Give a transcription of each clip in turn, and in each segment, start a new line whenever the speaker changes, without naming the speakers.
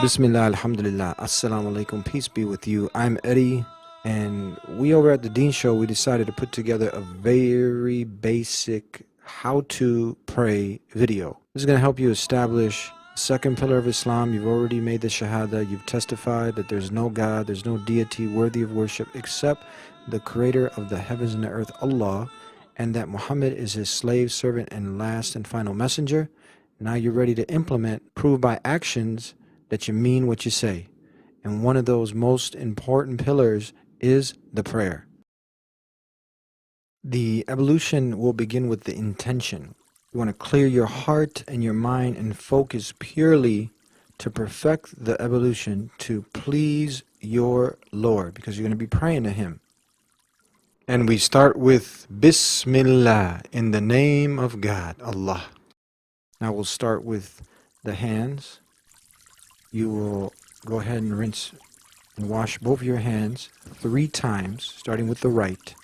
Bismillah, alhamdulillah, assalamu alaikum, peace be with you. I'm Eddie, and we over at the Deen Show, we decided to put together a very basic how to pray video. This is going to help you establish the second pillar of Islam. You've already made the Shahada, you've testified that there's no God, there's no deity worthy of worship except the creator of the heavens and the earth, Allah, and that Muhammad is his slave, servant, and last and final messenger. Now you're ready to implement, prove by actions that you mean what you say. And one of those most important pillars is the prayer. The evolution will begin with the intention. You want to clear your heart and your mind and focus purely to perfect the evolution to please your Lord, because you're going to be praying to Him. And we start with Bismillah, in the name of God, Allah. Now we'll start with the hands. You will go ahead and rinse and wash both your hands 3 times, starting with the right.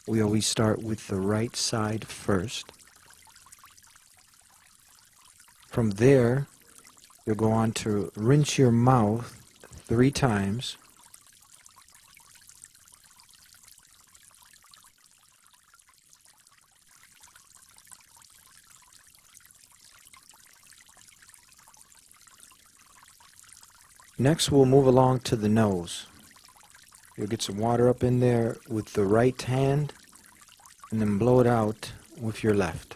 We always start with the right side first. From there, you'll go on to rinse your mouth 3 times. Next, we'll move along to the nose. You'll get some water up in there with the right hand and then blow it out with your left.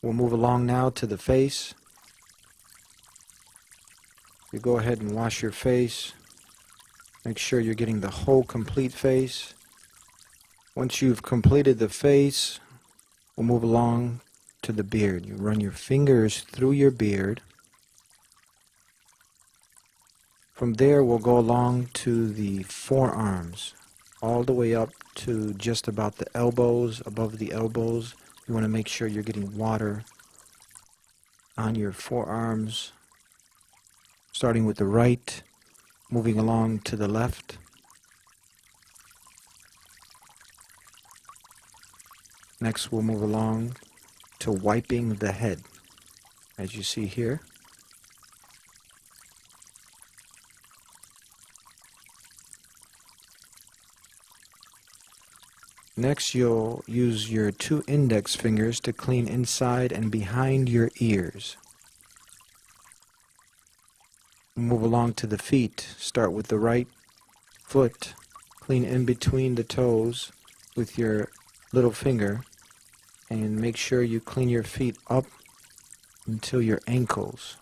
We'll move along now to the face. You go ahead and wash your face. Make sure you're getting the whole complete face. Once you've completed the face, we'll move along to the beard. You run your fingers through your beard. From there, we'll go along to the forearms, all the way up to just about the elbows, above the elbows. You want to make sure you're getting water on your forearms, starting with the right, moving along to the left. Next, we'll move along to wiping the head, as you see here. Next, you'll use your 2 index fingers to clean inside and behind your ears. Move along to the feet. Start with the right foot. Clean in between the toes with your little finger. And make sure you clean your feet up until your ankles.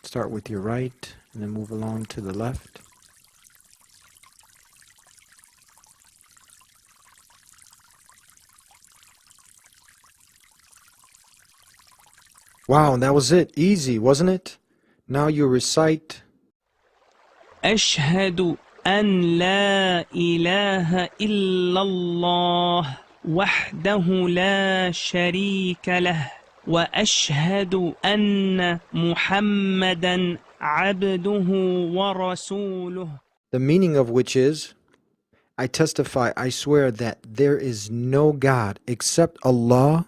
Start with your right and then move along to the left. Wow, that was it. Easy, wasn't it? Now you recite
أشهد أن لا إله إلا الله وحده لا شريك له وأشهد أن محمدا عبده ورسوله.
The meaning of which is, I testify, I swear that there is no God except Allah,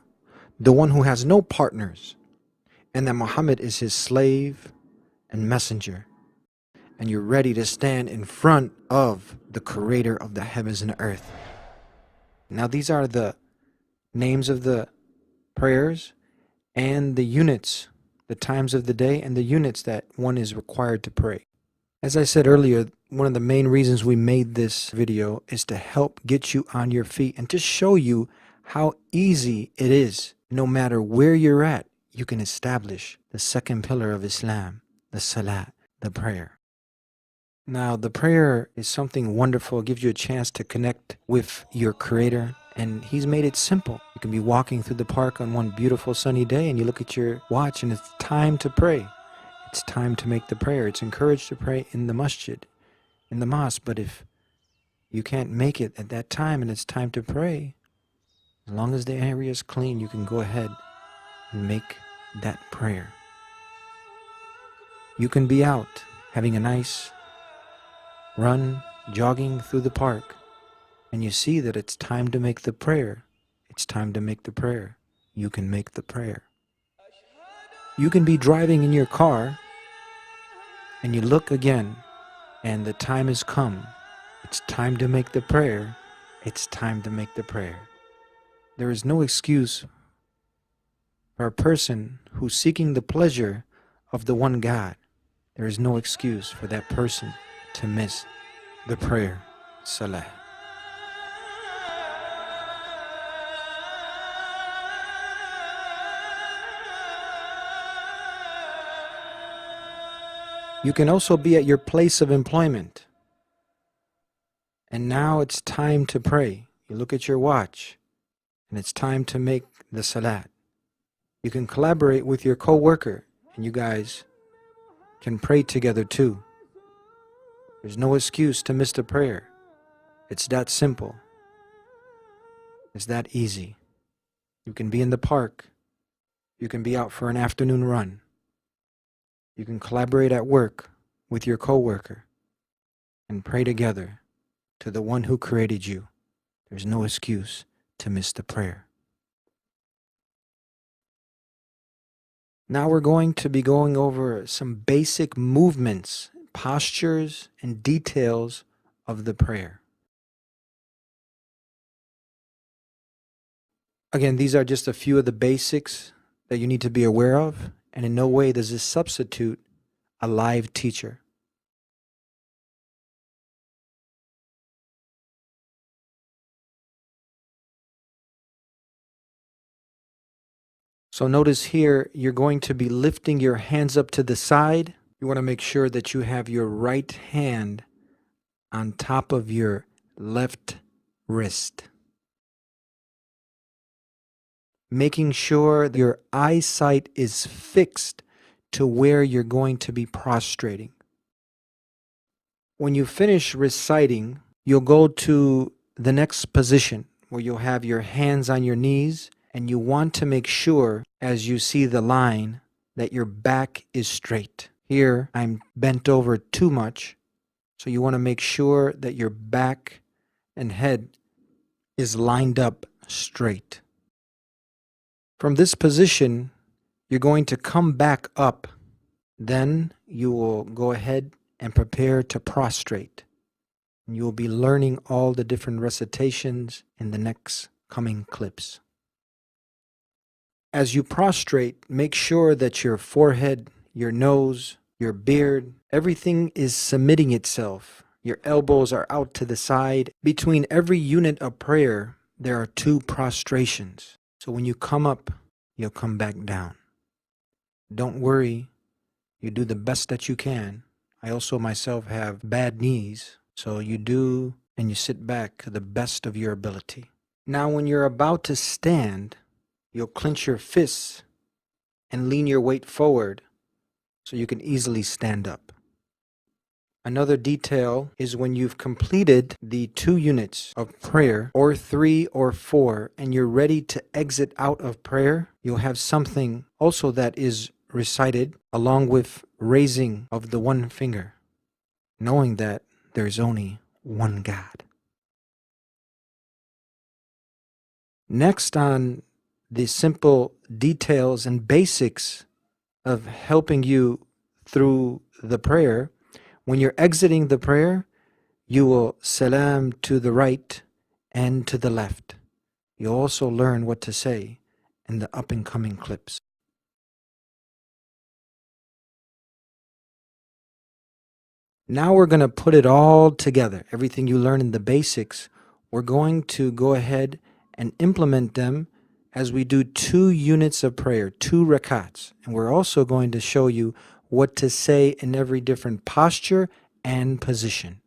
the one who has no partners, and that Muhammad is his slave and messenger. And you're ready to stand in front of the creator of the heavens and the earth. Now these are the names of the prayers and the units, the times of the day and the units that one is required to pray. As I said earlier, one of the main reasons we made this video is to help get you on your feet and to show you how easy it is. No matter where you're at, you can establish the second pillar of Islam, the salat, the prayer. Now, the prayer is something wonderful. It gives you a chance to connect with your Creator, and He's made it simple. You can be walking through the park on one beautiful sunny day, and you look at your watch, and it's time to pray. It's time to make the prayer. It's encouraged to pray in the masjid, in the mosque, but if you can't make it at that time and it's time to pray, as long as the area is clean, you can go ahead and make that prayer. You can be out having a nice run, jogging through the park, and you see that it's time to make the prayer, it's time to make the prayer. You can make the prayer. You can be driving in your car and you look again and the time has come. It's time to make the prayer. It's time to make the prayer. There is no excuse for a person who's seeking the pleasure of the one God. There is no excuse for that person to miss the prayer, Salah. You can also be at your place of employment, and now it's time to pray. You look at your watch, and it's time to make the Salat. You can collaborate with your co-worker, and you guys can pray together too. There's no excuse to miss the prayer. It's that simple. It's that easy. You can be in the park. You can be out for an afternoon run. You can collaborate at work with your co-worker and pray together to the one who created you. There's no excuse to miss the prayer. Now we're going to be going over some basic movements, postures, and details of the prayer. Again, these are just a few of the basics that you need to be aware of, and in no way does this substitute a live teacher. So notice here, you're going to be lifting your hands up to the side. You want to make sure that you have your right hand on top of your left wrist. Making sure that your eyesight is fixed to where you're going to be prostrating. When you finish reciting, you'll go to the next position where you'll have your hands on your knees, and you want to make sure as you see the line that your back is straight. Here, I'm bent over too much, so you want to make sure that your back and head is lined up straight. From this position, you're going to come back up. Then you will go ahead and prepare to prostrate. You will be learning all the different recitations in the next coming clips. As you prostrate, make sure that your forehead, your nose, your beard, everything is submitting itself. Your elbows are out to the side. Between every unit of prayer, there are 2 prostrations. So when you come up, you'll come back down. Don't worry. You do the best that you can. I also myself have bad knees, so you do and you sit back to the best of your ability. Now when you're about to stand, you'll clench your fists and lean your weight forward so you can easily stand up. Another detail is when you've completed the 2 units of prayer, or 3 or 4, and you're ready to exit out of prayer, you'll have something also that is recited along with raising of the one finger, knowing that there's only one God. Next on the simple details and basics of helping you through the prayer, when you're exiting the prayer, you will salam to the right and to the left. You'll also learn what to say in the up and coming clips. Now we're going to put it all together. Everything you learn in the basics, we're going to go ahead and implement them as we do 2 units of prayer, 2 rakats. And we're also going to show you what to say in every different posture and position.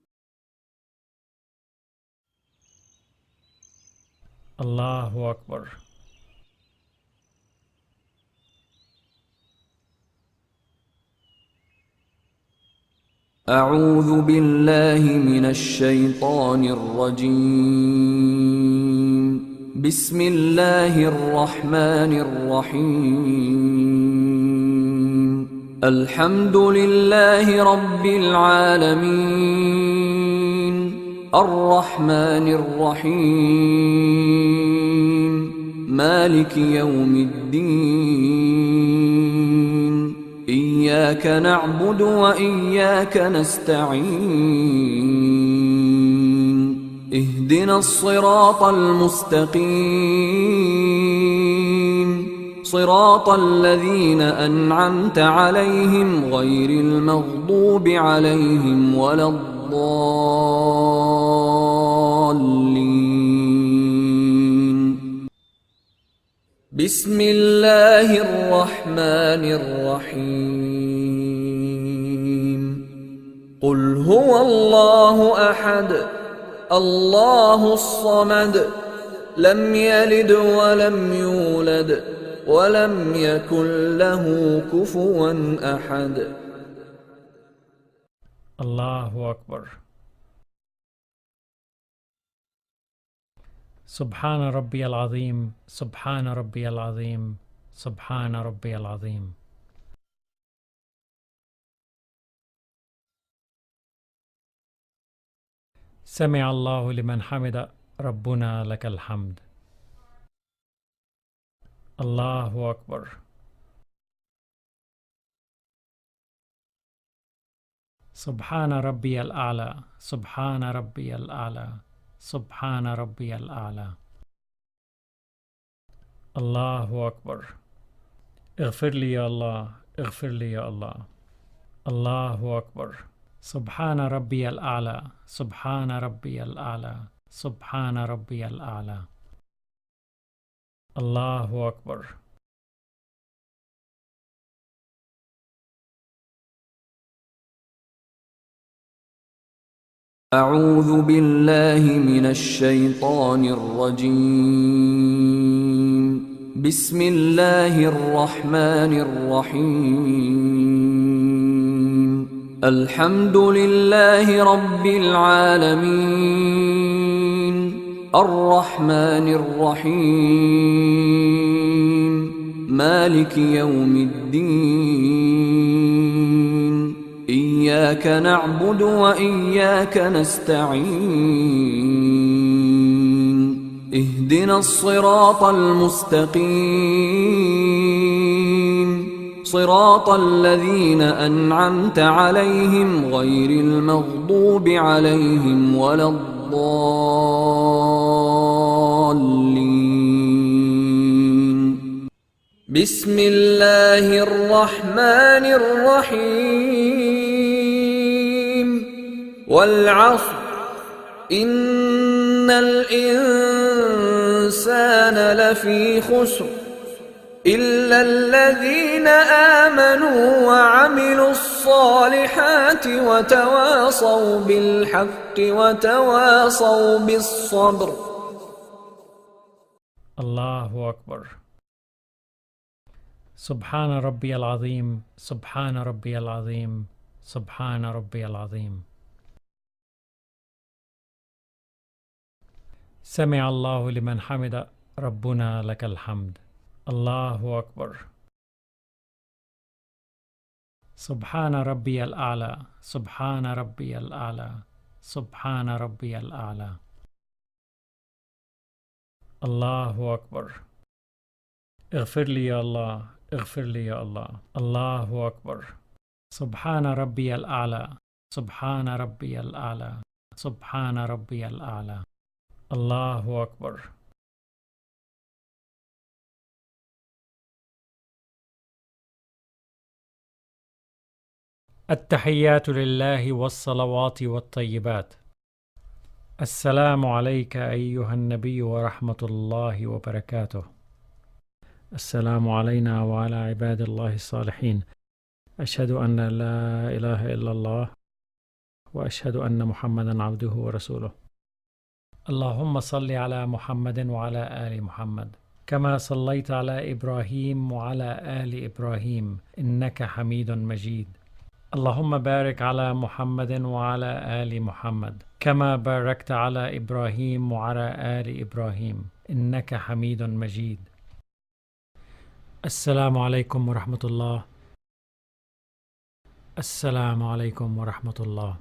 Allahu Akbar.
أعوذ بالله من الشيطان الرجيم بسم الله الرحمن الرحيم الحمد لله رب العالمين الرحمن الرحيم مالك يوم الدين إياك نعبد وإياك نستعين اهدنا الصراط المستقيم صراط الذين أنعمت عليهم غير المغضوب عليهم ولا الضالين. بسم الله الرحمن الرحيم. قل هو الله أحد الله الصمد لم يلد ولم يولد ولم يكن له كفوا أحد.
الله أكبر. سبحان ربي العظيم سبحان ربي العظيم سبحان ربي العظيم. سمع الله لمن حمد ربنا لك الحمد. الله أكبر. سبحان ربي الأعلى سبحان ربي الأعلى سبحان ربي الأعلى. الله أكبر. اغفر لي يا الله اغفر لي يا الله. الله أكبر. سبحان ربي الأعلى سبحان ربي الأعلى سبحان ربي الأعلى. الله أكبر.
أعوذ بالله من الشيطان الرجيم. بسم الله الرحمن الرحيم. الحمد لله رب العالمين الرحمن الرحيم مالك يوم الدين إياك نعبد وإياك نستعين اهدنا الصراط المستقيم صراط الذين أنعمت عليهم غير المغضوب عليهم ولا الضالين. بسم الله الرحمن الرحيم. والعصر إن الإنسان لفي خسر إلا الذين آمنوا وعملوا الصالحات وتواصوا بالحق وتواصوا بالصبر.
الله أكبر. سبحان ربي العظيم سبحان ربي العظيم سبحان ربي العظيم. سمع الله لمن حمد ربنا لك الحمد. الله أكبر. سبحان ربي الأعلى سبحان ربي الأعلى سبحان ربي الأعلى. الله أكبر. اغفر لي يا الله اغفر لي يا الله. الله أكبر. سبحان ربي الأعلى سبحان ربي الأعلى سبحان ربي الأعلى. الله أكبر. التحيات لله والصلوات والطيبات. السلام عليك أيها النبي ورحمة الله وبركاته. السلام علينا وعلى عباد الله الصالحين. أشهد أن لا إله إلا الله وأشهد أن محمدا عبده ورسوله. اللهم صل على محمد وعلى آل محمد كما صليت على إبراهيم وعلى آل إبراهيم إنك حميد مجيد. اللهم بارك على محمد وعلى آل محمد كما باركت على إبراهيم وعلى آل إبراهيم إنك حميد مجيد. السلام عليكم ورحمة الله. السلام عليكم ورحمة الله.